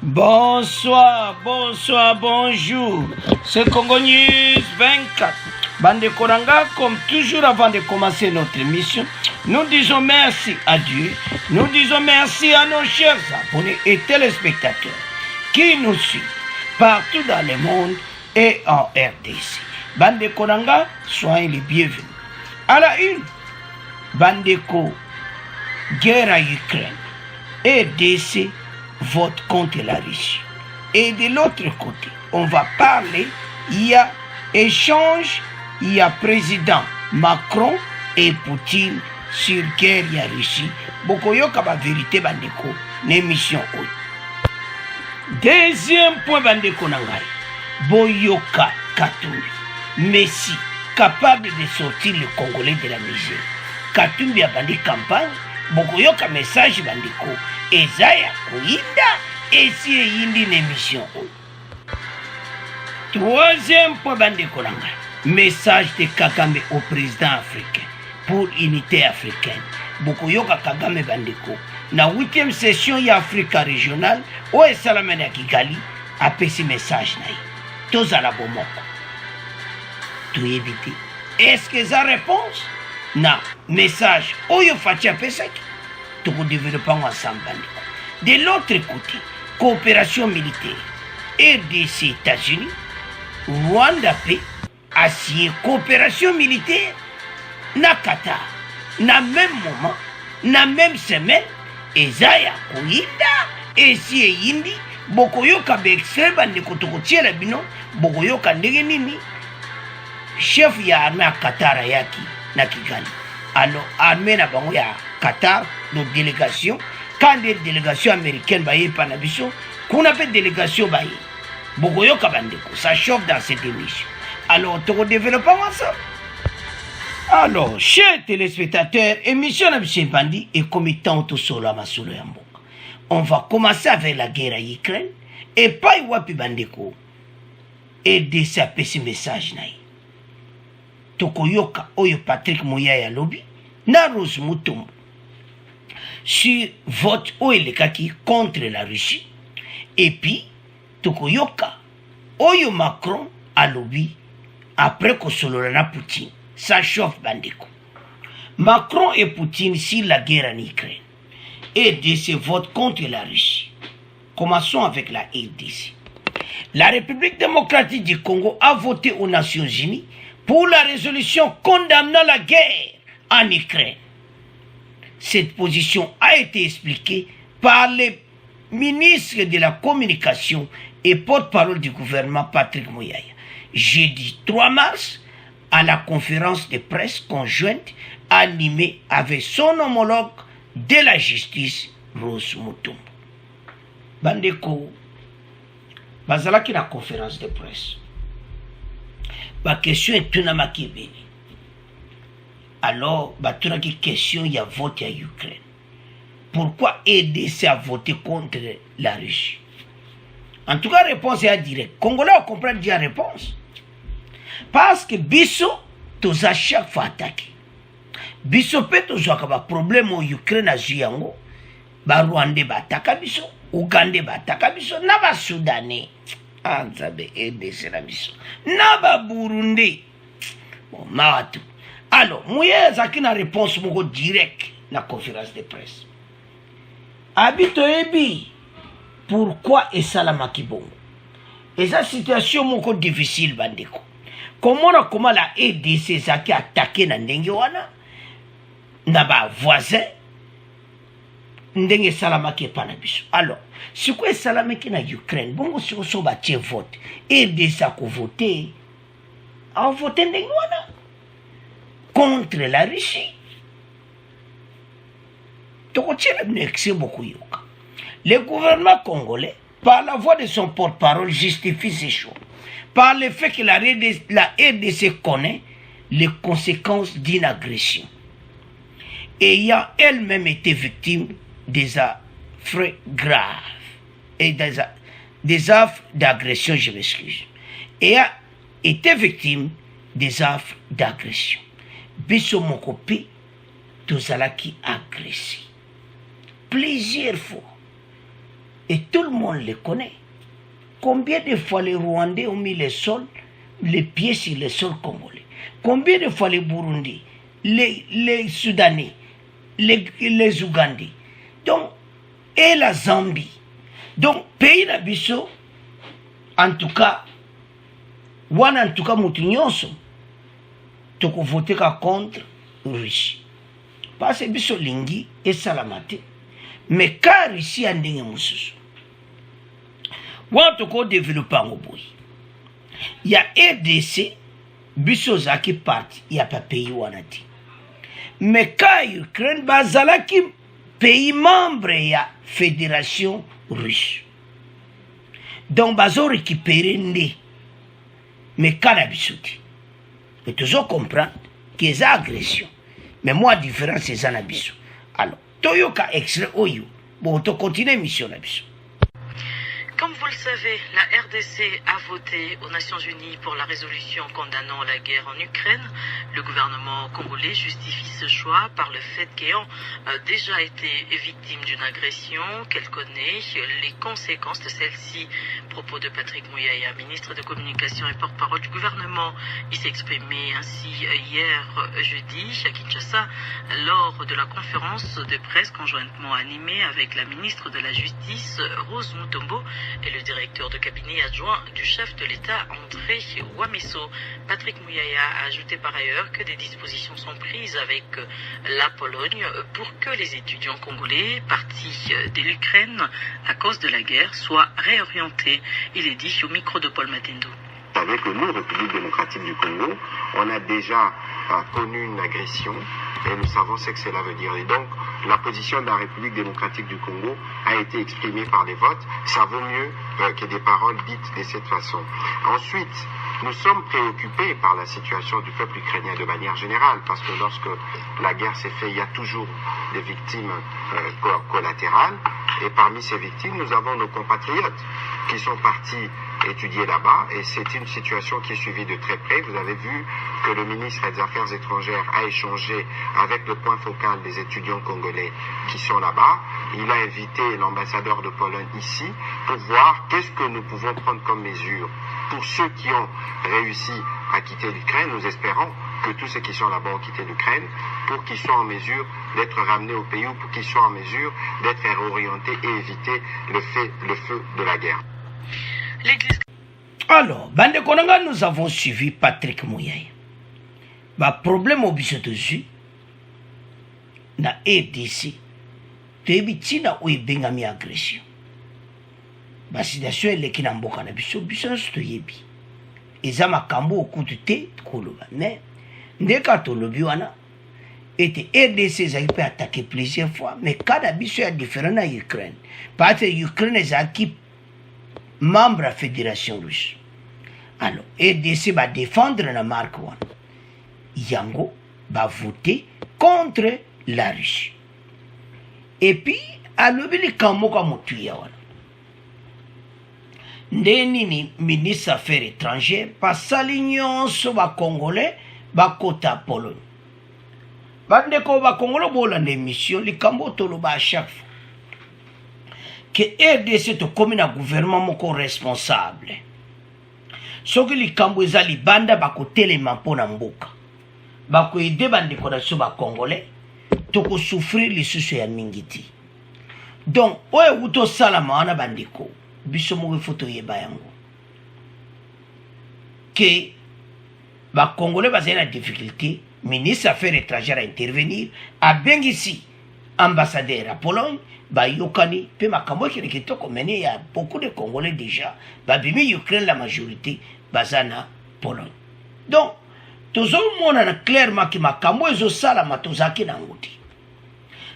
Bonsoir, bonsoir, bonjour. C'est Congo News 24. Bande Koranga, comme toujours avant de commencer notre émission, nous disons merci à Dieu, nous disons merci à nos chers abonnés et téléspectateurs qui nous suivent partout dans le monde et en RDC. Bande Koranga, soyez les bienvenus. À la une, Bandeko, guerre à Ukraine, RDC vote contre la Russie. Et de l'autre côté, on va parler, il y a échange, il y a président Macron et Poutine sur guerre à Russie. Bokoyoka ba vérité bandeko, l'émission. Deuxième point bandeko nangai, Boyoka Katumbi, Messi, capable de sortir le Congolais de la misère. Katumbi a bandé campagne, Bokoyoka message bandeko, Ezaya Kouinda, et si yindi l'émission. Troisième point bandeko nangai, message de Kagame au président africain pour unité africaine. Bokoyoka Kagame bandeko. Na 8e session ya Africa régionale, o esalamene ya Kigali, apesi message na ye. Tozala bomoko. Tu éviter. Est-ce que ça réponse? Non. Message. Oyo fachi apesaki. Tu peux développer ensemble bandeko. De l'autre côté, coopération militaire. RDC États-Unis, Rwanda paix, assied coopération militaire, na Qatar. Na même moment, na même semaine, Ezaya Kouinda, et si e yindi, Bokoyoka Bexel bandeko tokotiela bino, Bokoyoka ndenge nini, chef ya armée à Qatar yaki na Kigali. Alors, armée na bango ya Qatar, nos délégations, quand des délégations américaines baye panabiso, qu'on appelle délégation baye, Bokoyoka bandeko, ça chauffe dans cette émission. Alors, toko développons ensemble. Alors, chers téléspectateurs, émission Nabishe Bandi et committant tout solo à Masolo Yamboka. On va commencer avec la guerre à Ukraine et pas Iwapi Bandeko. Et de sa petit message naï. Tokoyoka Oyo Patrick Mouyaya Lobby, na Rose Mutombo. Sur vote Oelekaki contre la Russie. Et puis, Tokoyoka Oyo Macron à Lobby après que Sololana Poutine. Ça chauffe bandeko. Macron et Poutine sur la guerre en Ukraine. RDC vote contre la Russie. Commençons avec la RDC. La République démocratique du Congo a voté aux Nations Unies pour la résolution condamnant la guerre en Ukraine. Cette position a été expliquée par le ministre de la Communication et porte-parole du gouvernement Patrick Mouyaya. Jeudi 3 mars, à la conférence de presse conjointe animée avec son homologue de la justice, Rose Mutombo. Bandeko, bazalaki la conférence de presse. Ma question est une amakibeni. Alors, batunaki question y a vote à Ukraine. Pourquoi RDC a voté contre la Russie? En tout cas, réponse est à direct. Congolais, on comprend déjà la réponse. Parce que biso toza chaque fois attaqué. Biso pe toza ka ba problème au Ukraine a yango. Ba Rwanda ba ataka biso, Uganda ba ataka biso, na ba Soudanais. Anzabe RDC na biso. Na ba Burundi. Bon, mawatu. Alors, mouye zaki na réponse moko direct na conférence de presse. Habito ebi. Pourquoi esalamaki bongo? Et sa situation moko difficile bandeko. Comment la RDC zaki attaqué na ndenge wana na ba voisin ndenge salamaki pana biso. Alors, si quoi salamaki na Ukraine, bongo si so ba tie vote, RDC a ko voter, a voter ndenge wana contre la Russie. Toko tire n'exé beaucoup yoka. Le gouvernement congolais, par la voix de son porte-parole, justifie ces choses. Par le fait que la RDC connaît les conséquences d'une agression, ayant elle-même été victime des affres graves et des affres d'agression, je m'excuse, et a été victime des affres d'agression. Biso mokopi tozalaki agressé plusieurs fois. Et tout le monde les connaît. Combien de fois les Rwandais ont mis les pieds sur le sol congolais? Combien de fois les Burundis, les Soudanais, les Ougandais, donc, et la Zambie. Donc, pays d'Abisso, en tout cas, Moutinyoso, tu peux voter contre Russie. Parce que Bisso Lingi et Salamate. Mais quand Russie a ndenge mususu, want ko développer en boy. Il y a RDC, Bisso Zaki parti, il y a pas pays wanati. Mais quand Ukraine, bazalaki pays membre ya fédération russe. Donc bazo récupérer ndé. Mais quand la bisouti, et toujours comprendre que c'est agression. Mais moi, différence, c'est ça la bisou. Alors, Toyoka extrait Oyo, bon, on continue mission la bisou. Comme vous le savez, la RDC a voté aux Nations Unies pour la résolution condamnant la guerre en Ukraine. Le gouvernement congolais justifie ce choix par le fait qu'ayant déjà été victime d'une agression, qu'elle connaît les conséquences de celle-ci. Propos de Patrick Mouyaya, ministre de Communication et porte-parole du gouvernement. Il s'est exprimé ainsi hier jeudi à Kinshasa lors de la conférence de presse conjointement animée avec la ministre de la Justice, Rose Mutombo, et le directeur de cabinet adjoint du chef de l'État, André Wameso. Patrick Mouyaya a ajouté par ailleurs que des dispositions sont prises avec la Pologne pour que les étudiants congolais partis de l'Ukraine à cause de la guerre soient réorientés. Il est dit au micro de Paul Matendo. Vous savez que nous, République démocratique du Congo, on a déjà connu une agression et nous savons ce que cela veut dire. Et donc, la position de la République démocratique du Congo a été exprimée par des votes. Ça vaut mieux que des paroles dites de cette façon. Ensuite, nous sommes préoccupés par la situation du peuple ukrainien de manière générale, parce que lorsque la guerre s'est faite, il y a toujours des victimes collatérales. Et parmi ces victimes, nous avons nos compatriotes qui sont partis étudier là-bas, et c'est une situation qui est suivie de très près. Vous avez vu que le ministre des Affaires étrangères a échangé avec le point focal des étudiants congolais qui sont là-bas. Il a invité l'ambassadeur de Pologne ici pour voir qu'est-ce que nous pouvons prendre comme mesure pour ceux qui ont réussi à quitter l'Ukraine. Nous espérons que tous ceux qui sont là-bas ont quitté l'Ukraine pour qu'ils soient en mesure d'être ramenés au pays ou pour qu'ils soient en mesure d'être réorientés et éviter le feu de la guerre. Alors, Bande Konanga, nous avons suivi Patrick Mouyaya. Le problème au biso dessus, na RDC, tebitina ou bengami agression. La situation est qui n'a pas de biso na yebi. Eza makambo okutute koloba. Mais, ndeka tolobi wana, était RDC za peut attaquer plusieurs fois, mais kada biso est différent na Ukraine. Parce que Ukraine est acquis membre de la Fédération russe. Alors, RDC va défendre la marque one. Yango va voter contre la Russie. Et puis, à l'obéli kamoka motuya wana. Ndeni ministre des Affaires étrangères, pasali nyonso ba Congolais, ba kota Pologne. Bandeko ba Congolais bolanda émission, likambo toloba à chaque fois. Que RDC to comme un gouvernement moko responsable. Soki likambo eza libanda bako telema mpona mboka. Bako ede bandeko na so ba Congolais toko souffrir lisusu ya mingiti. Donc oye uto salama wana bandeko biso moko foto yeba yango. Que ba Congolais bazali na difficulté, ministre des Affaires étrangères à intervenir, a bengisi ambassadeur à Pologne, ba yokani pe makambo ki kitoko mené, il y a beaucoup de Congolais déjà, ba bimi Ukraine la majorité bazana Pologne. Donc toujours mona clairement ki makambo ezo sala matozaki na ngoti.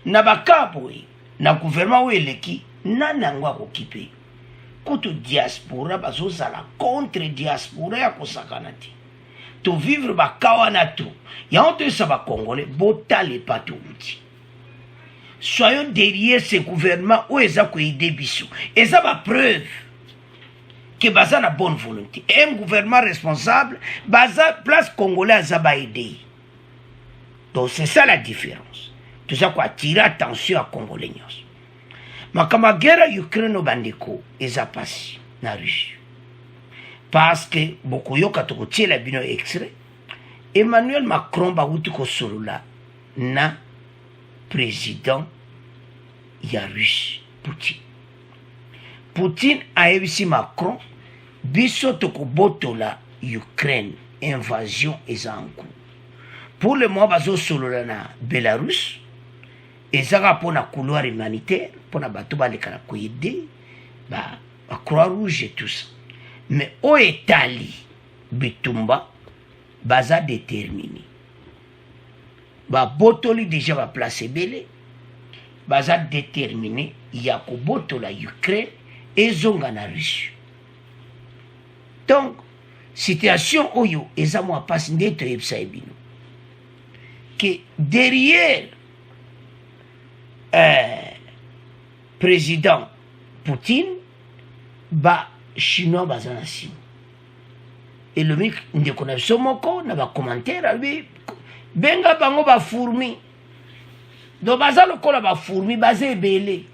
Na bakaboy na gouvernement weleki nanango akokipe. Kutu diaspora bazo sala contre diaspora ya kosakanati. To vivre bakawa na tout. Ya honte sa ba Congolais botale patou uti. Soyons derrière ce gouvernement où ils ont aidé Bissou. Et ça va preuve que Baza a la bonne volonté. Et un gouvernement responsable, Baza place congolaise a aidé. Donc c'est ça la différence. Tout ça quoi attirer attention à Congolais. makama guerre Ukraine bandeko eza pasi na Russie parce que bokoyoka tokotiela bino extrait Emmanuel Macron bauti kosolola na président ya Russie Poutine ayebisi Macron biso tokobotola Ukraine invasion eza en cours pour le moment bazo solola na Belarus ezaka pona couloir humanitaire pona bato balekala koyede ba Croix Rouge et tout ça mais au Italie bitumba baza déterminé ba botoli déjà ba place belé baza déterminé ya ko botola Ukraine ezonga na Russie donc situation oyo eza mo passe ndeto yebisa ebino que derrière président Poutine ba chinois baza na nsima elobi ndeko na biso moko na bacommentaire alobi benga bango bafourmi do baza lokola bafourmi baza ebele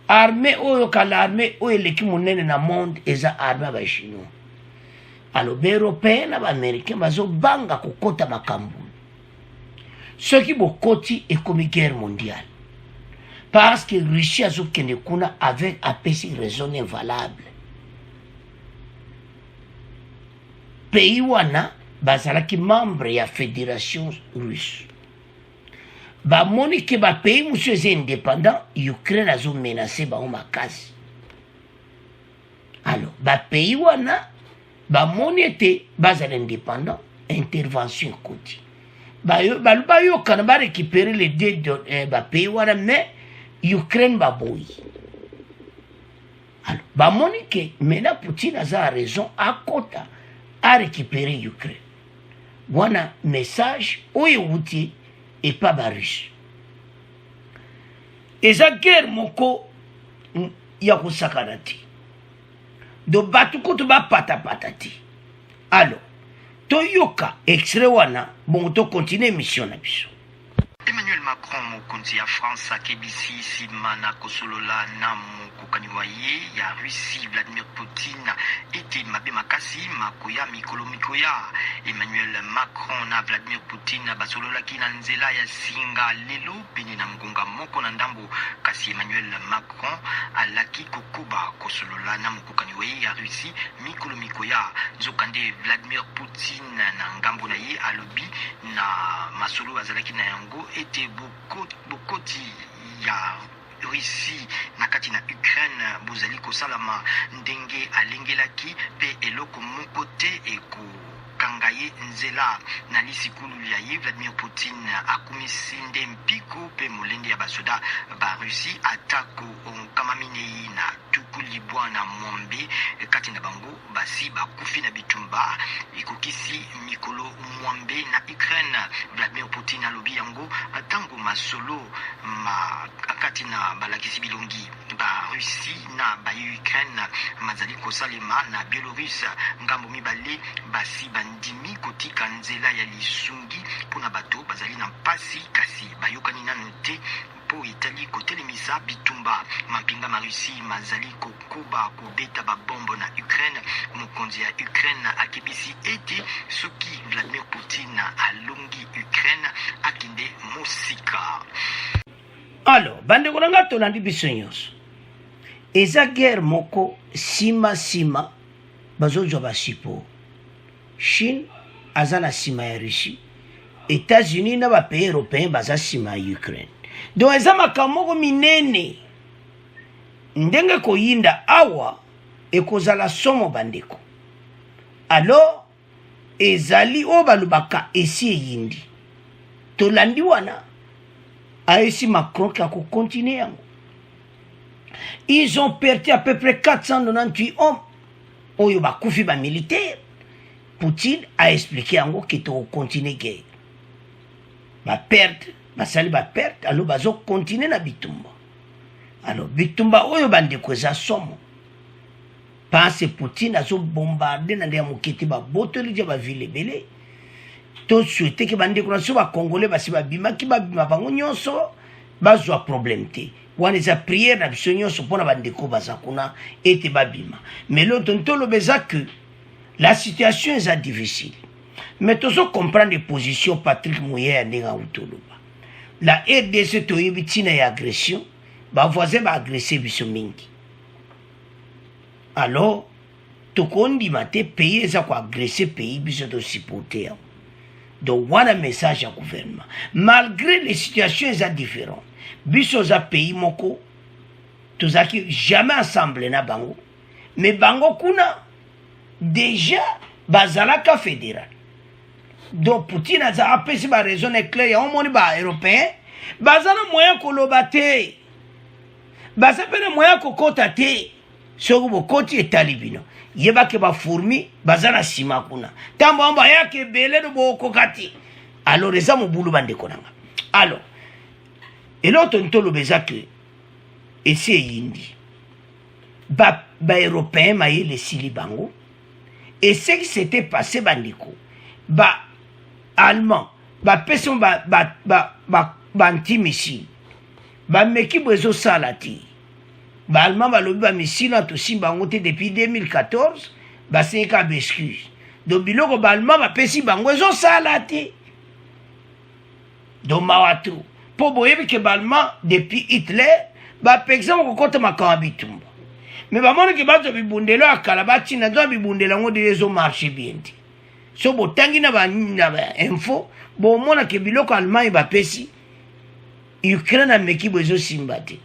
armée oyo kala armée oyo eleki monene na monde eza armée ya bachinois alo baeuropéen na baaméricain bazobanga kokota makambo soki bokoti ekomi guerre mondiale parce que Russie azokende kuna avec apesi raison invalable pays wana bazalaki membre ya fédération russe bamoni ke bapays mosusu eza indépendant Ukraine azomenace bango makasi alors bapays wana bamoni ete bazala indépendant intervention ekoti bayokana barécupérer les deux bapays wana mais Ukraine baboyi alors bamoni ke maintenant Poutine aza raison akota a récupérer Ukraine wana message oyo wuti et pas barusse eza guerre moko ya kosakana te do batu kutu bapatapata te alors toyoka extrait wana bongo tokontinue émission na biso. Emmanuel Macron mokonzi ya France akebisi nsima na kosolola na mokokani wa ye ya Russie Vladimir Poutine ete mabe makasi makoya mikolo mikoya. Emmanuel Macron na Vladimir Poutine basololaki na nzela ya singa lelo pene na ngonga moko na ndambo kasi Emmanuel Macron alaki kokuba kosolola na mokokani wa ye ya Russie mikolo mikoya. Nzokande Vladimir Poutine na ngambo na ye alobi na masolo azalaki na yango ete bokoti ya Russie na kati na Ukraine bozali kosalama ndenge alengelaki pe eloko moko te eko kangaye nzela na lisikulu ya ye. Vladimir Poutine akumisi nde mpiko pe molende ya basoda ba Russie atako onkamamine na tukuli bwana mombe kati na bango basi bakufi na bitumba ekokisi mikolo mwambe na Ukraine. Vladimir Poutine alobi yango tango masolo kati na balakisi bilongi ba Russie na ba Ukraine mazali kosalema na Belarus ngambo mibale basi bandimi kotika nzela ya lisungi pona bato bazali na mpasi kasi bayokani nano te po itali kotelemisa bitumba mampinga ma Russie mazali kokuba kobeta babombo na Ukraine. Mokonzi ya Ukraine akebisi ete soki Vladimir Poutine alongi Ukraine akinde mosika. Alors bandeko nanga tolandi biso nyonso eza guerre moko sima bazozwa basipo Chine aza na sima ya Russie États-Unis na bapays européens baza sima ya Ukraine donc eza makambo moko minene ndenge koyinda awa ekozala somo bandeko alors ezali o balubaka esi eyindi tolandi wana aesi Macron qui a continué yango. Ils ont perdu à peu près 498 hommes oyo bakufi ba militaire. Poutine a expliqué yango que to continuer guerre ba perte basali ba perte alors bazo continuer na bitumba alors bitumba oyo bandeko eza somo parce Poutine azo bombarder na ndia mokiti ba botoli ja ba ville belé to souhaiter que bandeko na so ba congolais basi ba bima ki ba bima bango nyonso bazwa problème te wana eza priere na biso nyonso mpona bandeko baza kuna ete babima. Mais l'autre ntolobeza que la situation eza difficile. Mais tozo comprendre position Patrick Muyaya ndenge autoloba. La RDC toyebi ntina ya agression, bavoisin baagresse biso mingi. Alors tokondima te pays eza koagresse pays biso tosupporte yango. Donc wana message ya gouvernement. Malgré les situations eza différentes, biso za pays moko tozaki jamais ensemble na bango, mais bango kuna déjà bazalaka fédéral. Donc Poutine a apesi ba raison claire ya omoni ba européen bazana moyen koloba te, bazapena moyen kokota te, soko bokoti etalibino yebake ba fourmi bazana sima kuna tambo amba yake bele do bokokati. Alors eza mobulu bande konanga. Alors et l'autre ntolo beza que ese yindi ba européen maye le sili bango. Et ce qui s'était passé bandiko ba allemand ba person ba anti-missile ba meki bezo salati ba allemand ba lobi ba missile to simba ngote depuis 2014 ba seka excuse donc biloko ba allemand ba pesi bango ezo salati donc mawatu po boyebi ke ba allemand depuis Hitler ba par exemple kokota makambitumba. Mais ba mona ke bazo bibundelo akala batina zo bibundela ngo dezo marché bien. So botangi na ba info bo mona ke biloko Allemagne ba pesi Ukraine meki bezo simbati.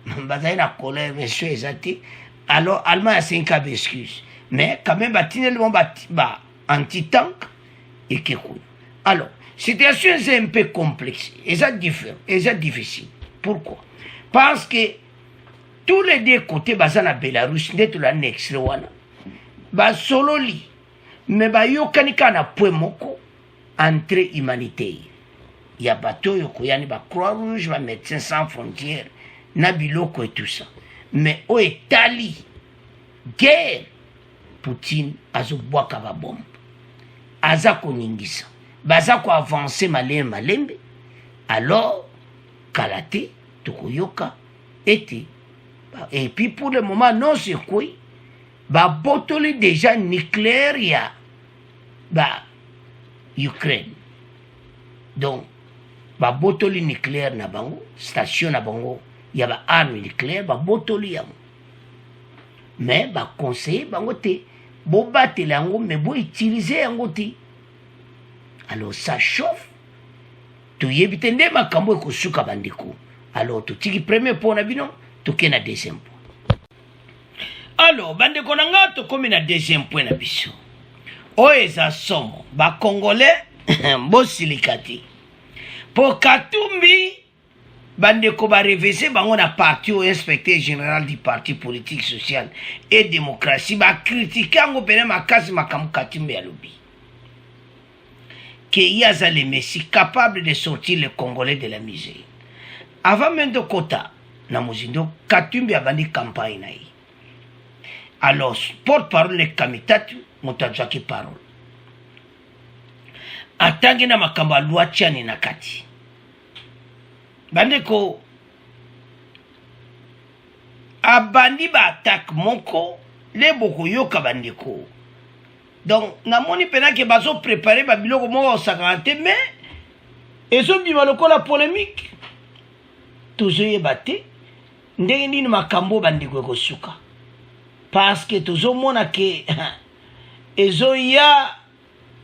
Bazai na colère monsieur ezati. Alors Allemagne a 5 cas d'excuses. Mais quand même batine le ba anti-tank et kekou. Alors, situation est un peu complexe, et ça différent, et ça difficile. Pourquoi? Parce que tous les deux côtés baza na Belarus ndeto la next wana ba solo li mais ba yokanika na point moko entrée humanitaire ya bato yoko yani ba Croix Rouge ba Médecins Sans Frontières na biloko et tout ça. Mais au Italie guerre Poutine azobwaka ba bombe aza koningisa baza ko avancer malembe alors kalate tokoyoka ete. Et puis pour le moment, non, c'est quoi? Bah, botoli déjà nucléaire, il y a bah, Ukraine. Donc, bah, botoli nucléaire na bango, station na bango, il y a bah, arme nucléaire, bah, botoli yango. Mais, bah, conseiller, bango te, bo bate yango, mais bo utiliser yango te. Alors, ça chauffe. Tu y évite nde makambo ekosuka bandeko. Alors, tu tiki premier point na bino. Toke na deuxième point. Alors, bande konanga to komi na deuxième point na biso. Oeza somo ba congolais bo silikati. Pour Katumbi bande ko ba réviser bango na parti au inspecteur général du parti politique social et démocratie ba critiquer ngo pene makasi makamu Katumbi ya lobi. Que yaza le Messi capable de sortir les Congolais de la misère. Avant même de Kota na muzindo Katumbi abandi campagne na yi. Alors porte-parole ne kamitatu mutajaki parole. Atangi na makamba loi chani na kati. Bandeko abandi ba attaque moko le boko yoka bandeko. Donc namoni pena ke bazo préparer ba biloko mo sakante mais ezo bima lokola polémique. Toujours yebate ndenge nini makambo bandeko kosuka parce que toujours mona ke ezo ya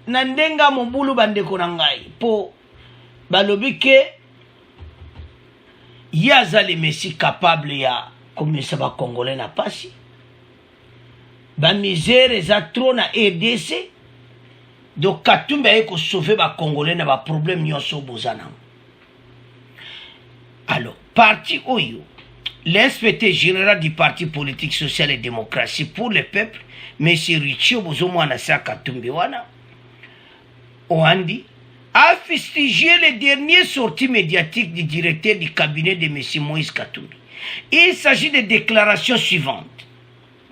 na ndenga mobulu bandeko na ngai po balobi ke yaza le Messi capable ya komisa ba congolais na pasi ba misère za trop na RDC donc Katumbi eko sauver ba congolais na ba problème nyonso bozana. Alors parti Oyo, l'inspecteur général du parti politique social et démocratie pour le peuple, M. Richio Bozomwana Katumbi wana Oandi, a fustigé les dernières sorties médiatiques du directeur du cabinet de M. Moïse Katumbi. Il s'agit des déclarations suivantes.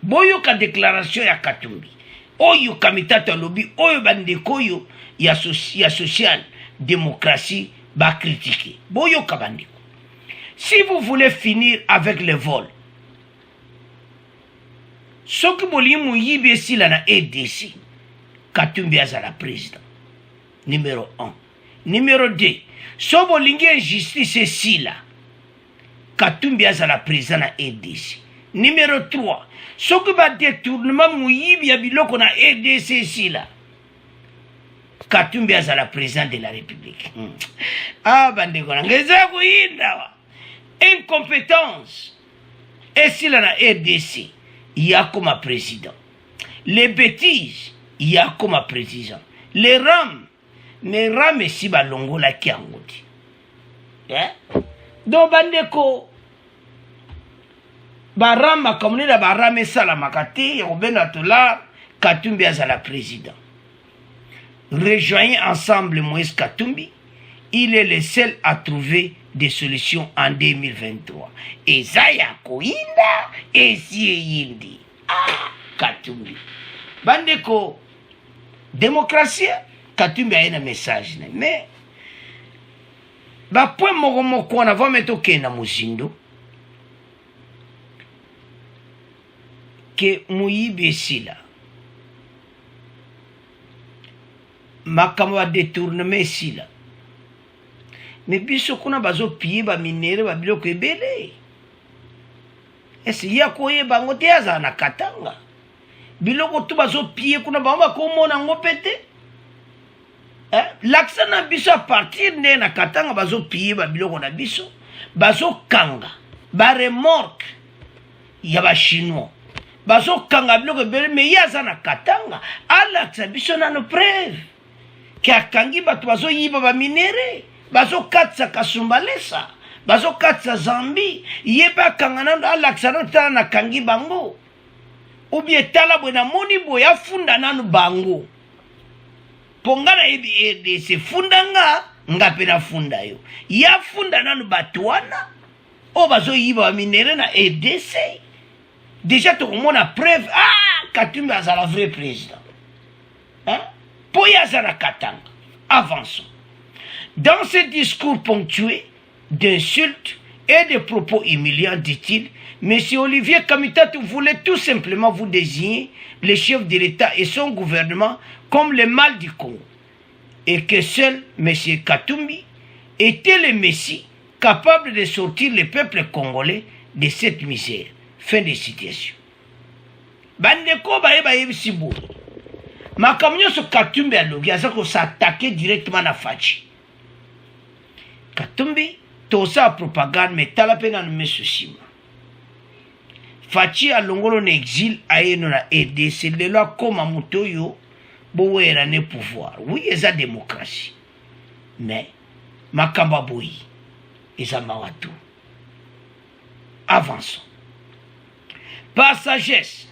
Boyoka déclaration ya Katumbi. Oyo kamitata lobby, oyo bandeko yo ya social démocratie ba critiquer. Boyoka bandeko. Si vous voulez finir avec le vol, ce que vous voulez si la ADC, Katumbi azala président. Numéro 1. Numéro 2. Si vous voulez injustice ici là, Katumbi azala président na ADC. Numéro 3. Ce que va détournement mouyibi ya biloko na ADC ici là, Katumbi azala président de la République. Ah bandeko na ngeza kuinda. Incompétence. Et si la RDC, il y a comme président. Les bêtises, il y a comme président. Les rames, mais rames si balongo la kiangoti. Donc bandeko, barama comme la barame salamakati, Robena Tola, Katumbi azala président. Rejoignez ensemble Moïse Katumbi. Il est le seul à trouver des solutions en 2023. Et Zaya Koinda et Yindi. Ah, Katumbi. Bandeko, démocratie, Katumbi a un message. Mais, bah, point moko on a va mettre au Kenya Muzindo. Que Mouyibi Sila. Makama détournement Sila. Mais biso kuna bazo piye ba minere ba biloko ebele. Esi ya koye bango te aza na Katanga. Biloko tu bazo piye kuna ba komona ngo pete. L'accent na biso à partir de na Katanga bazo piye ba biloko na biso, bazo kanga, ba remorque ya ba chinois. Bazo kanga biloko ebele mais ya za na Katanga, alaxa biso na no preuve. Ki akangi bato bazo yiba ba minere. Bazo katsa kasumbalesa, bazo katsa zambi, yeba kangana alaksana tala na kangi bango. Ubie tala bwena moni boya funda nanu bango. Pongana ebi se funda nga pena funda yo. Ya funda nanu batuana, o bazo yiba wa minere na EDC. Déjà to komona preuve, Katumbi azala vrai président. Poya azala Katanga. Avançons. Dans ce discours ponctué d'insultes et de propos humiliants, dit-il, M. Olivier Kamitatu voulait tout simplement vous désigner le chef de l'État et son gouvernement comme le mal du Congo. Et que seul M. Katumbi était le Messie capable de sortir le peuple congolais de cette misère. Fin de citation. Bandeko baeba yebisibo. Makamnyo so Katumbi alobi azako s'attaquer directement na Fachi. Katumbi, tout ça propagande, mais talapena no mesusima. Fachi a longolo na exil aeno na EDC, le loi comme Mutoyo, boera ne pouvoir. Oui, il y a démocratie. Mais, makamba boui, il y a mawatu. Avançons. Par sagesse,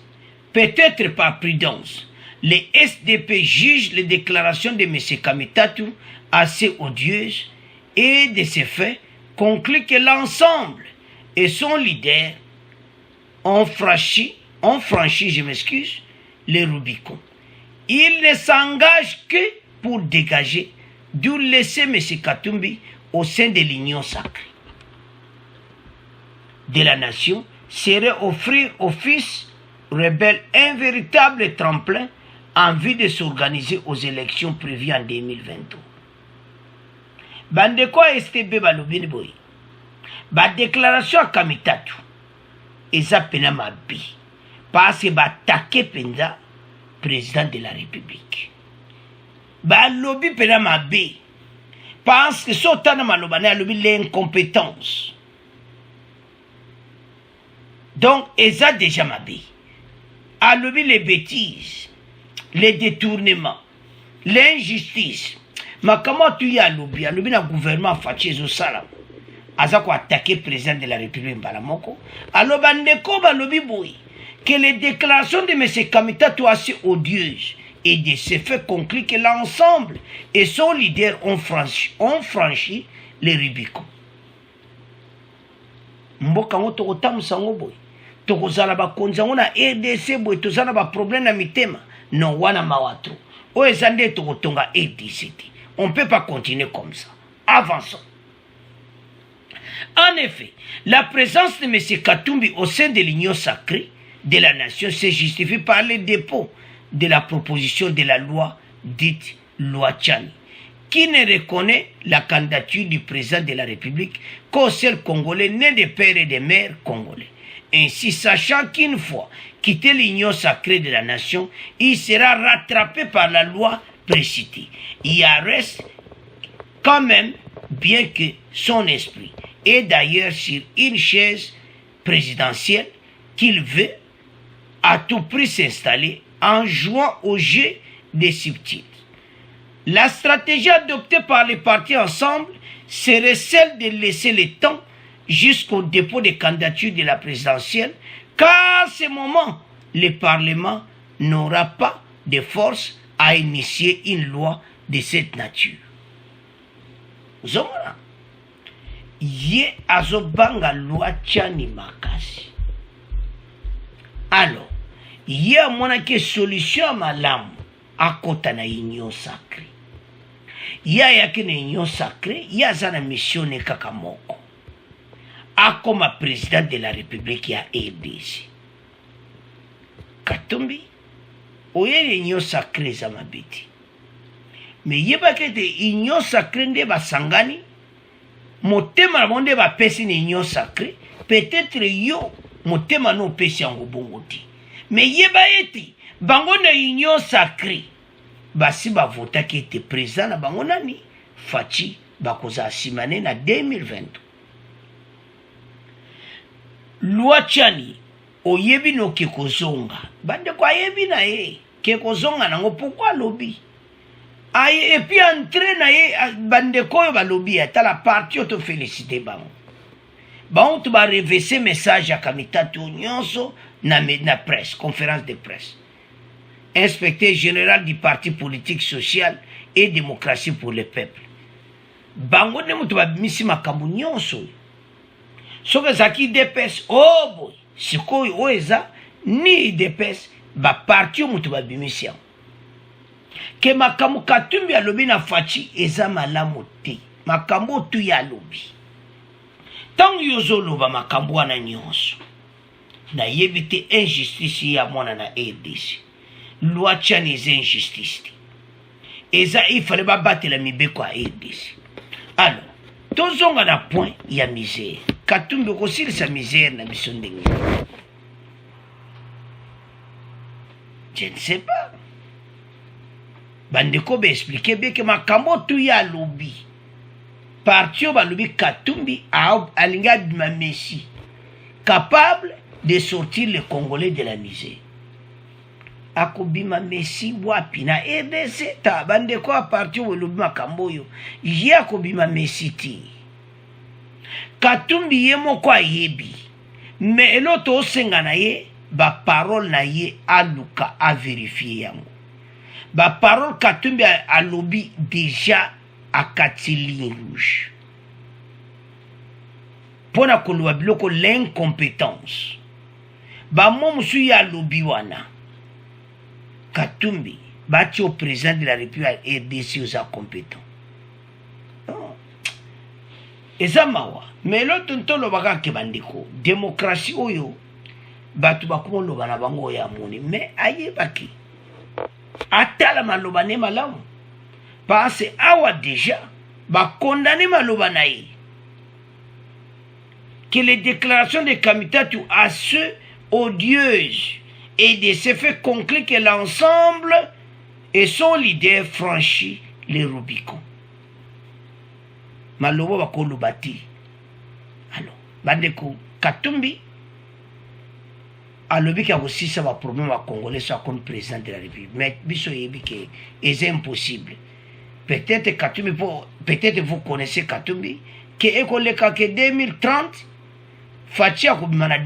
peut-être par prudence, les SDP jugent les déclarations de M. Kamitatu assez odieuses et de ces faits conclut que l'ensemble et son leader ont franchi, je m'excuse, les Rubicon. Ils ne s'engagent que pour dégager, d'où laisser M. Katumbi au sein de l'union sacrée de la nation, serait offrir aux fils rebelles un véritable tremplin en vue de s'organiser aux élections prévues en 2023. Bandeko STB balobini boy. Ba déclaration à Kamitatu. Eza pena mabi. Parce que ba attaquer penda président de la République. Ba lobby pena mabi. Parce que sotana malobane a lobby l'incompétence. Donc eza déjà mabi. A lobby les bêtises, les détournements, l'injustice. Mais comment tu y as lobby na gouvernement Fachi zo salam. Aza ko attaquer président de la République Mbalamoko. Alors bandeko ba lobby boy que les déclarations de M. Kamitatu assez odieuses et de ce fait conclut que l'ensemble et son leader ont franchi les Rubicon. Mboka ngo tokotamu sango boy. Tokozala ba konzango na RDC boy tozana ba problème na mitema. Non wana mawatu. O ezande tokotonga RDC. On ne peut pas continuer comme ça. Avançons. En effet, la présence de M. Katumbi au sein de l'Union sacrée de la nation se justifie par le dépôt de la proposition de la loi dite loi Tchani, qui ne reconnaît la candidature du président de la République qu'au seul Congolais né de père et de mère congolais. Ainsi, sachant qu'une fois quitté l'union sacrée de la nation, il sera rattrapé par la loi précitée. Il en reste quand même, bien que son esprit est d'ailleurs sur une chaise présidentielle qu'il veut à tout prix s'installer en jouant au jeu des subtils. La stratégie adoptée par les partis ensemble serait celle de laisser le temps jusqu'au dépôt des candidatures de la présidentielle, car à ce moment, le Parlement n'aura pas de force à initier une loi de cette nature. Zomara, ye azobanga loi Tchani makasi. Alors, ye amonaki solution malamu akota na union sacrée. Ye ayaki na union sacrée, ye aza na mission ne kaka moko. Akoma président de la République ya RDC. Katumbi, oye union sacrée za mabeti. Mais yebaki te union sacrée nde basangani, motema na monde ba pesi na union sacrée, peut-être yo motema no pesi yango bongo ti. Mais yeba eti bango na union sacrée, basi ba votaki ete président na bango nani Faci bakoza asimane na 2022. Loi Tchani oyebi no kekozonga bande kwa yebi na ye kekozonga nango pourquoi lobby aye et puis entrer na ye bande koyo ba lobby ata la parti auto féliciter bango bango to ba reverser message à kamitatu nyonso na presse conférence de presse. Inspecteur général du parti politique social et démocratie pour le peuple bango ne mutu ba misi makambu nyonso soka zaki depes oh boy sikoyo oeza ni depes ba parti mutu ba bimisia ke makamu Katumbi alobi na Faci eza malamu te makambo tu ya lobi tangu yozolo ba makambo wana nyonso na yebite injustice ya mwana na RDC loi Tchani eza injustice te eza ifale ba batela mibeko ya RDC. Alors tozonga na point ya misère Katumbi kosilisa misère na biso ndenge. Je ne sais pas. Bandeko be expliquer bien que makambo tu ya lobby. Partio ba lobby Katumbi alinga bima Messi capable de sortir les Congolais de la misère. Akobima Messi wapi na RDC ta bandeko a partio lobby makambo yo. Ye akobima Messi ti. Katumbi ye moko ayebi mais eloto osenga na ye ba parole na ye aluka a vérifier yango ba parole Katumbi a lobby déjà a kati ligne rouge pona koloba biloko l'incompétence ba momusu ya lobby wana Katumbi bati au président de la République RDC aux incompétents. Eza mawa mais l'autre ntolo baka ke bandiko démocratie oyo batu bakumo loba na bango ya moni mais aye baki atala maloba ne malamu parce awa déjà ba condamner maloba na ye que les déclarations de Kamitatu à ceux odieuses et de ce fait conclut que l'ensemble et son leader franchit les Rubicons. Maloba bakolubati. Alors, bandeko Katumbi alobi ka aussi ça va problème à Congolais soit comme président de la République. Mais biso yebi que c'est impossible. Peut-être Katumbi peut-être vous connaissez Katumbi que ekoleka que 2030 Faci akobima na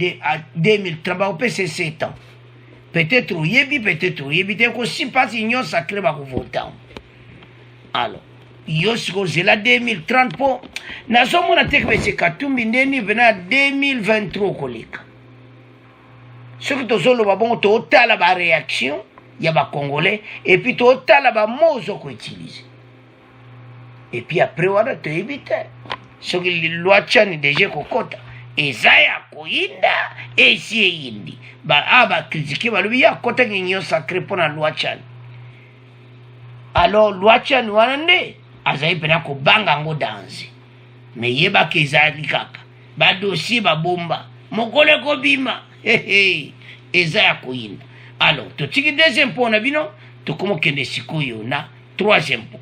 2030 ba opese 7 ans. Peut-être yebi te ko si pas union sacrée ba ko voter. Alors Yosko zela 2030 po na somo na tek bese Katumbi ndeni vena 2023 koleka. Surtout tozolo ba bon to tala ba réaction ya ba Congolais et puis to tala ba mozo ko utiliser. Et puis après voilà te éviter soki loi chani deje kokota eza ya koyinda esi eyindi bakritike balobi ya akotaki union sacré mpona loi chani. Alors loi chani wana nde azali mpena kobanga yango danse me yebaka ezali kaka badossier babomba mokolo ekobima eza ya koyinda. Alors totiki deuxième point na bino tokomokende sikoyo na troisième point.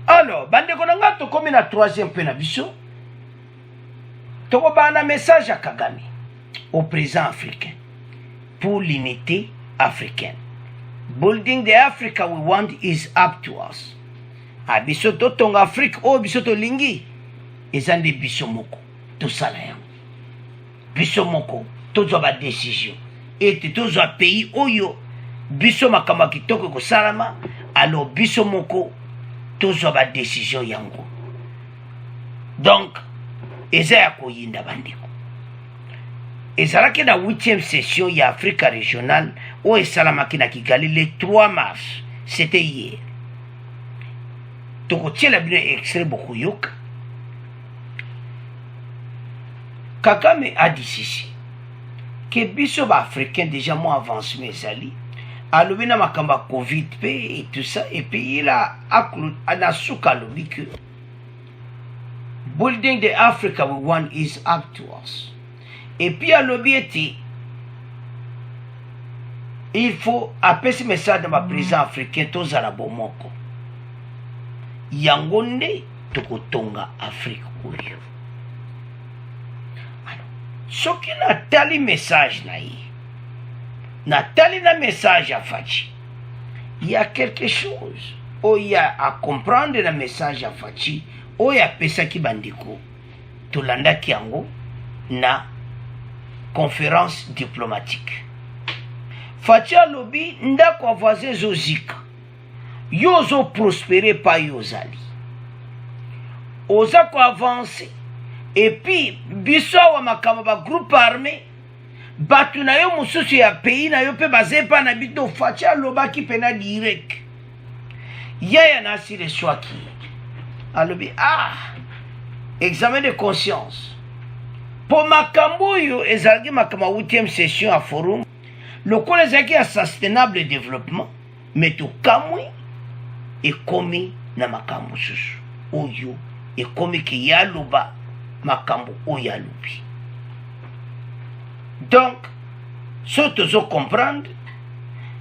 Alors bandeko na nga tokomi na troisième point na biso tokobana na message ya Kagame au président africain pour l'unité africaine. Building the Africa we want is up to us. Biso totonga Afrique oyo biso tolingi eza nde biso moko tosala yango. Biso moko tozwa badécision ete tozwa pays oyo biso makambo ya kitoko ekosalama. Alors biso moko tozwa badécision yango. Donc eza ya koyinda bandeko. Ezalaki na 8e session ya Africa régionale oyo esalamaki na Kigali le 3 mars. C'était hier. Tokotiela bino extrait bokoyoka. Kagame a dit ceci que biso ba africain déjà moins avancé ezali alobi na makambo ya Covid et tout ça, et puis il a anasuka alobi que building the Africa we want is up to us. Et puis alobi ete il faut apesi message na président africain tozala bomoko yango nde tokotonga Afrique oyo. Soki natali message na ye natali na message à Fachi, il y a quelque chose oyo à comprendre na message à Fachi oyo apesaki bandeko tolandaki yango na conférence diplomatique. Fachi alobi ndako ya voisin ezozika yo ozo prospérer pa yo ozali oza koavance. Et puis biso wa makambo ba groupe armé batu na yo mosusu ya pays na yo pe bazepa na bito. Fachi alobaki pena direct yaya nasi le swaki alobi examen de conscience po makambo yo ezalaki makambo 8e session à forum lokola ezalaki ya sustainable développement mais tokamwi ekomi na makambo susu oyo ekomi ki yaloba makambo oyo alobi. Donc so tozo comprendre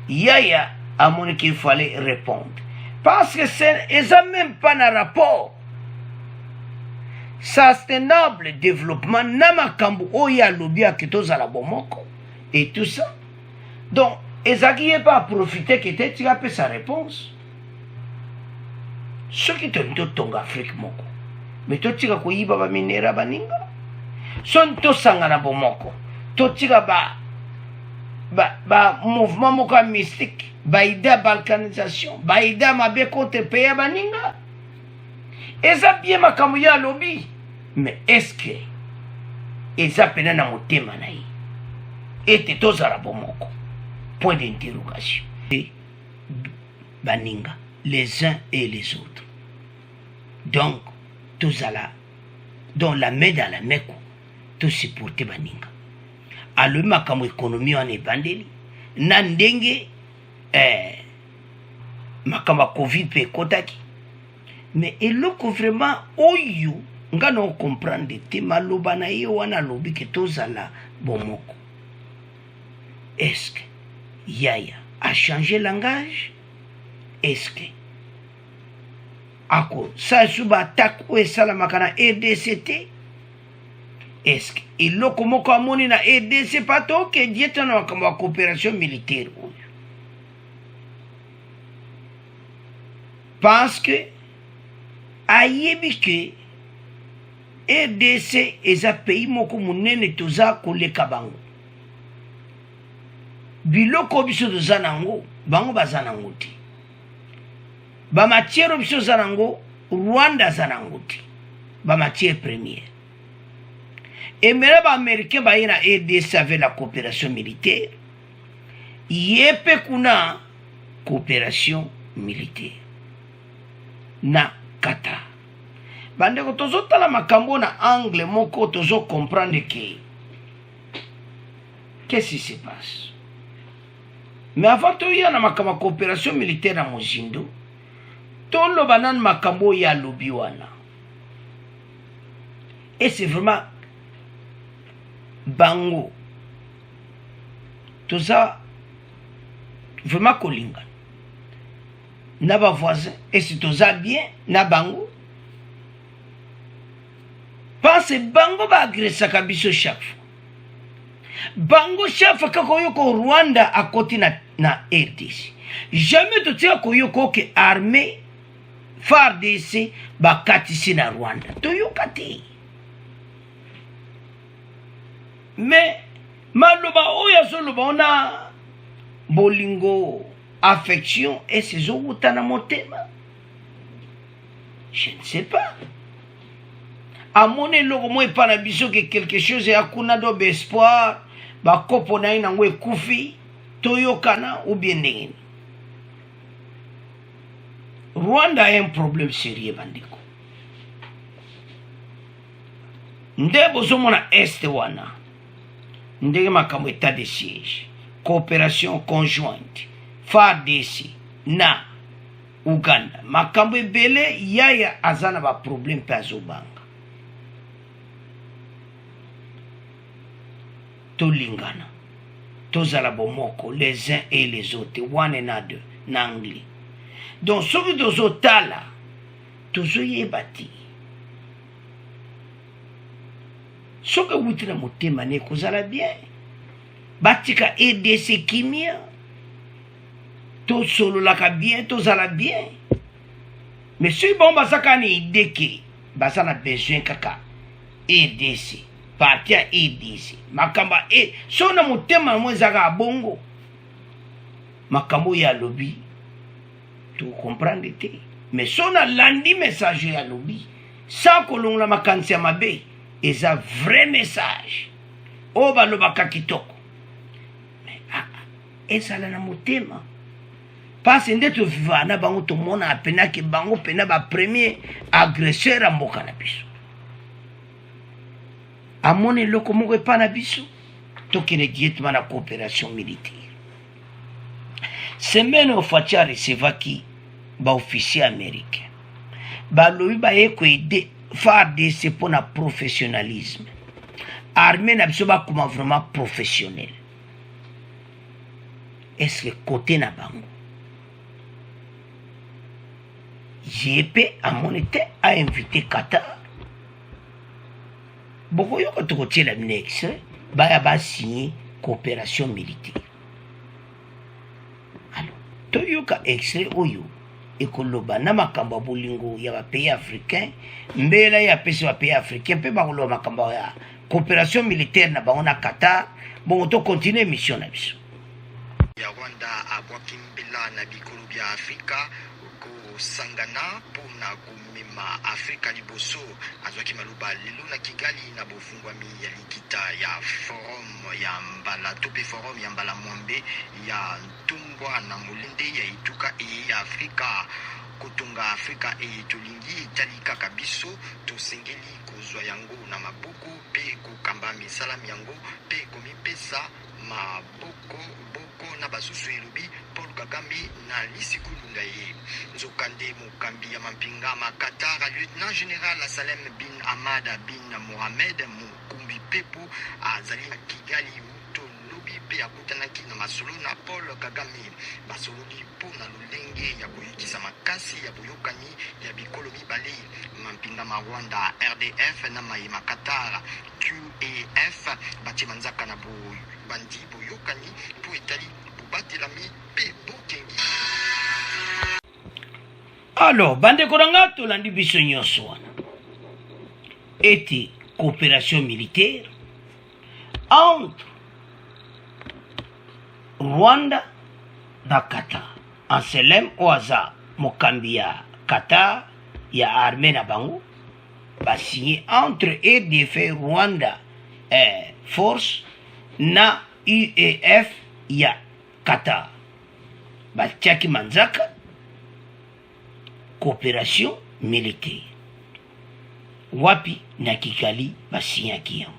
yaya amoni qu'il fallait répondre parce que c'est même pas un rapport sustainable développement na makambo oyo alobi akitozala bomoko et tout ça. Donc ezaki ye pas profiter que te tika pe sa réponse soki totonga Afrique moko mais totika koyiba baminera baninga son tosangana bomoko totika ba mouvement moko mystique baida balkanisation baida mabe contre pays baninga eza bien makambo ya lobby. Mais est-ce que eza pena na motema na ye ete tozala bomoko? Point d'interrogation. Et baninga les uns et les autres. Donc tozala dans la main dans la main to supporter baninga alo makambo économie en ebandeli na ndenge makambo Covid pe kotaki. Mais eloko vraiment oyo nga no comprendre te maloba na ye wana lobi ke tozala bomoko. Est-ce que Yaya a changé langage? Est-ce que ako sa suba attaque ou esalamaka na RDCT? Est-ce que eloko moko amoni na RDC pato ke dieta na makambo ya coopération militaire oyo? Parce que ayebi ke RDC eza pays moko munene toza koleka bango. Biloko biso toza nango bango baza nango te. Ba matière biso toza nango Rwanda za nango te. Ba matière première. Et maintenant ba américain ba na RDC avec la coopération militaire. Yepe kuna coopération militaire na Qatar. bandeko tozotala makambo na angle moko tozo comprendre que qu'est-ce qui se passe. Mais avant toya na makambo coopération militaire na mozindo toloba nani makambo ya lobi wana. Et c'est vraiment bango toza vraiment kolinga na ba voisin et si toza bien na bango parce bango ba agressaka biso chaque fois. Bango chaque fois kako yoko Rwanda à côté na RDC. Jamais totia koyoko ke armée FARDC ba katisi na Rwanda. Toyokati. Mais maloba oya soloba ona bolingo affection et ses outana motema. Je ne sais pas. À mon éloge, moi, pas l'ambition que quelque chose est à kunado d'espoir, ba kopo na ina ngwe kufi, toyokana ou bien n'en. Rwanda a un problème sérieux, bandiko. Ndebo zomona este wana. Ndege makambo état de siège. Coopération conjointe. FARDC na Uganda. Makambo ebele yaya azana ba problème pe azobanga. Tolingana. Tozala bomoko les uns et les autres. One another. Nangli. Donc, ce que nous avons là, tous y est bâti. Ce que vous avez monté, mané, vous allez bien. Batika EDC Kimia. Tout solo la bien, tout allez bien. Mais si bon, basaka ni idée que, basana besoin kaka. EDC. Parti à EDC. Makamba e. So na motema mwezaka bongo. Makambo ya lobby. Tu comprends te. Mais si on a lundi message à lobby, sans que l'on la makansi à mabe, et ça vrai message. Oh ba lobaka kitoko. Mais et ça la motema. Parce que tu vivant na bango to mona apena ke bango pena ba premier agresseur à mboka na biso. A mone loko moko pa na biso. To kene directement na coopération militaire. Semaine au fatia receva qui ba officier américain ba lobi ba yeko aider FARDC pour na professionnalisme armée na biso ba comme vraiment professionnel. Est-ce que côté na bango JP a monité a invité Qatar boko yoko to kotie la next ba ya ba signer coopération militaire. Alors toyoka extrait oyo ekoloba na makambo bolingo ya ba pays africain mbela ya pesi ba pays africain pe ba koloba makambo ya coopération militaire na bango na Qatar bon to continuer mission na biso ya Rwanda abwakimbela na bikolo bya Afrika ko sangana pona kumema Afrika liboso azwaki maluba lelo na Kigali na bofungwami ya likita ya forum ya mbala tope forum ya mbala mwambe ya tumbwa na mulinde ya ituka ya Afrika kutunga Afrika tulingi talika kabiso tosengeli kozwa yango na maboko pe kokamba misala yango pe komipesa maboko boko na basusu elobi Paul Kagame na lisikulunda ye nzokande mukambi ya mampinga Qatar lieutenant général Salem bin Ahmad bin Mohamed mukumbi pepo azali Kigali lobi pe akutanaki na masolo na Paul Kagame basololi po na lolenge ya koyikisa makasi ya boyokani ya bikolo mibale mampinga ma Rwanda RDF na mayema Qatar QAF batimanzaka na bandi boyokani po etali bobatelami pe bokengi. Alors bande koranga tolandi biso nyonso wana eti coopération militaire entre Rwanda na Qatar. Anselem Oaza mokambi ya Qatar ya armée na bango ba signé entre RDF Rwanda force na UAF ya Qatar. Ba tiaki manzaka coopération militaire. wapi na Kigali basinyaki yango.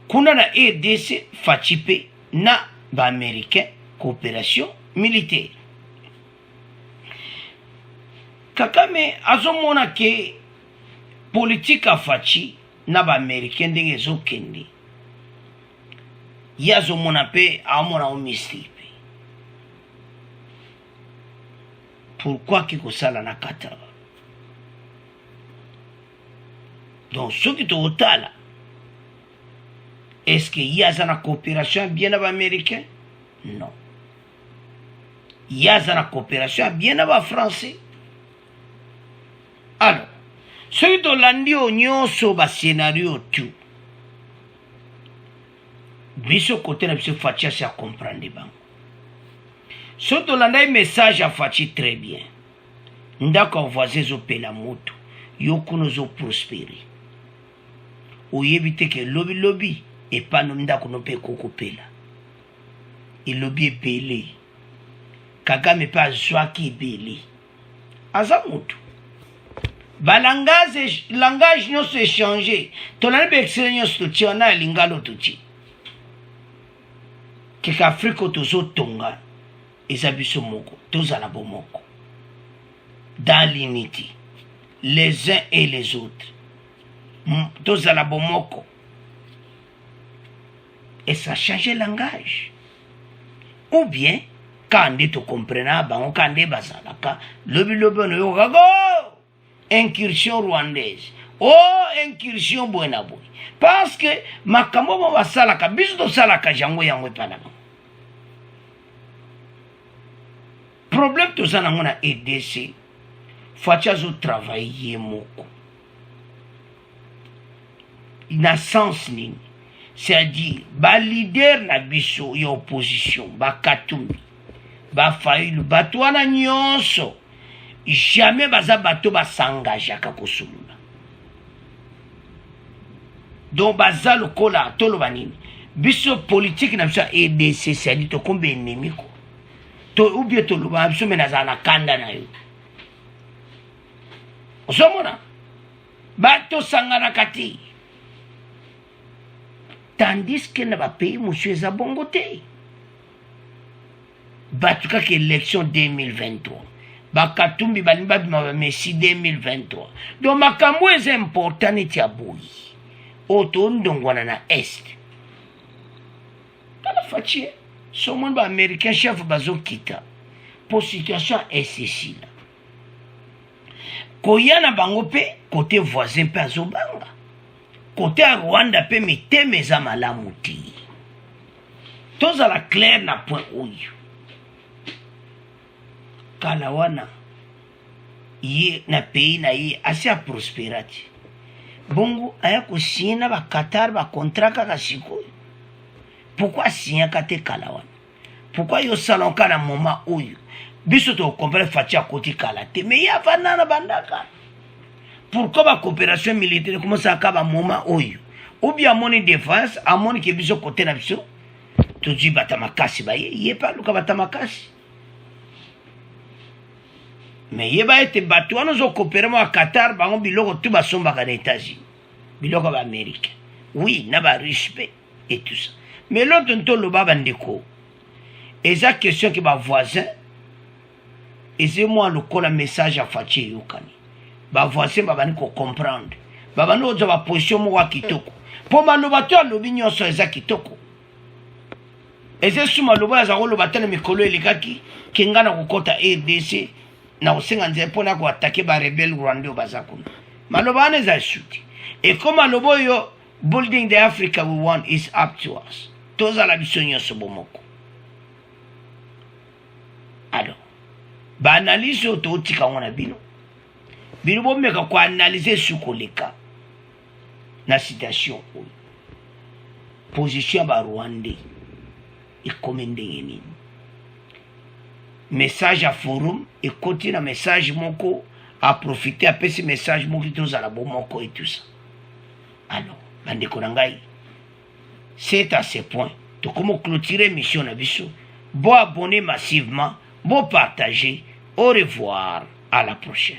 Kuna na RDC fachipe na ba américain coopération militaire. Kagame azomona ke politique afachi na ba américain ndenge ezokende. Ye azomona pe amona omisi. Pourquoi kikosala na Qatar? Donc ce qui est au là, est-ce qu'il y a une coopération bien avec les Américains? Non. Il y a une coopération bien avec les Français. Alors, ce qui est au Landi, sur le scénario tout. Biso côté na biso Fatia c'est à comprendre ban. Ce qui est un message à Fatia très bien. Ndako voisin zo pela moto, yokuno zo prospérer. Oyebite ke lobby et pas no ndako no pe kokopela. Et lobby est belé. Kagame pas zwaki belé. Aza moto. Ba langage no se changer. Tolane be experience to tiona lingalo to ti. Ke Afrika tozo tonga. Ezabiso moko, tozala bomoko. Dans l'unité, les uns et les autres. Tozala bomoko. Et ça change le langage. Ou bien, quand on comprend, on kande bazalaka, lobi no yogago, incursion rwandaise. Oh, incursion buenaboy. Parce que, makambo basalaka, biso to salaka jango yango panama. Problème tout ça dans EDC, Fatia zo travailler moko. Na sens ni, c'est-à-dire ba leader na biso ya opposition, ba Katumbi, ba Fayulu, bato wana nyonso, jamais baza bato ba s'engager ka kosulula. Donc baza lokola tolo banini, biso politique na biso EDC c'est-à-dire to kombe ennemi ko. Ou bien tout le monde se met dans la kanda na yo. Osomona. Bato sangana kati. Tandis que na ba pays monsieur Zabongote. Bato kaki élection 2023. Ba Katumbi balimba bima Messi 2023. Donc makambo est important eti aboyi. Oto ndongwana na est. Tala fatie. Ce monde américain chef bazo kita pour situation est ceci là. Koyana bango pe côté voisin pe azobanga. Côté Rwanda pe miteme za malamu ti. Toza la clair na point oyo. Kala wana ye na pays na ye assez prosperati. Bongo aya ko sina ba Qatar ba contrat ka siko. Pourquoi signer kate kalawan? Pourquoi yo salon kana moment oyo? Biso to comprendre Fatia côté kalate mais ya vanana bandaka. Pourquoi la coopération militaire commence à kaba moment oyo? Ou bien mon défense à mon ke biso côté na biso. To di batamakasi ba ye pas luka batamakasi. Mais ye ba ete batu wana zo coopérer mo Qatar ba ngo biloko tu ba somba ka États-Unis. Biloko ba Amérique. Oui, na ba respect et tout ça. Mais l'autre temps le baba ndeko. Et ça question que ma voisin et c'est moi le col message à Fatia yokani. Ba voisin baba ni ko comprendre. Baba no za ba position mo wa kitoko. Po maloba to lobi nyonso eza kitoko. Et c'est suma loba za lo batana mikolo elikaki kingana kokota RDC na usenga nzepo na ko attaquer ba rebelle rwandais bazakuna. Maloba ne za shuti. Et comme malobo yo building the Africa we want is up to us. Toza la biso nyonso bomoko. Alors, ba analyse auto tika ngona bino. Bino bomeka ko analyser sukoleka na situation oyo. Position ba Rwanda e komende yeni. Message à forum et continue na message moko à profiter à ce message moko toza la bomoko et tout ça. Alors, bandeko nangai. C'est à ce point. Donc, comment clôturer mission na biso? Bon abonner massivement, bon partager. Au revoir, à la prochaine.